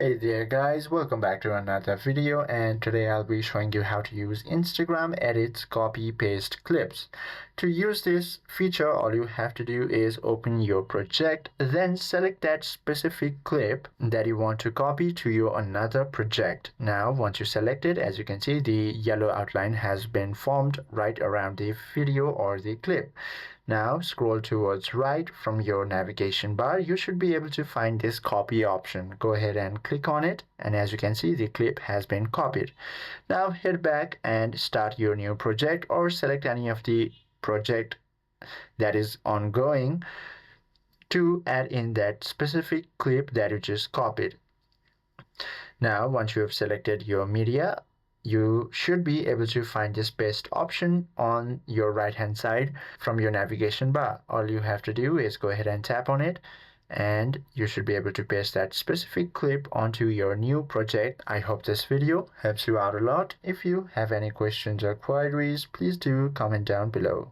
Hey there guys, welcome back to another video, and today I'll be showing you how to use Instagram Edits copy paste clips. To use this feature, all you have to do is open your project, then select that specific clip that you want to copy to your another project. Now once you select it, as you can see, the yellow outline has been formed right around the video or the clip. Now scroll towards right from your navigation bar. You should be able to find this copy option. Go ahead and click on it, and as you can see, the clip has been copied. Now head back and start your new project, or select any of the project that is ongoing to add in that specific clip that you just copied. Now once you have selected your media, you should be able to find this paste option on your right hand side from your navigation bar. All you have to do is go ahead and tap on it, and you should be able to paste that specific clip onto your new project. I hope this video helps you out a lot. If you have any questions or queries, please do comment down below.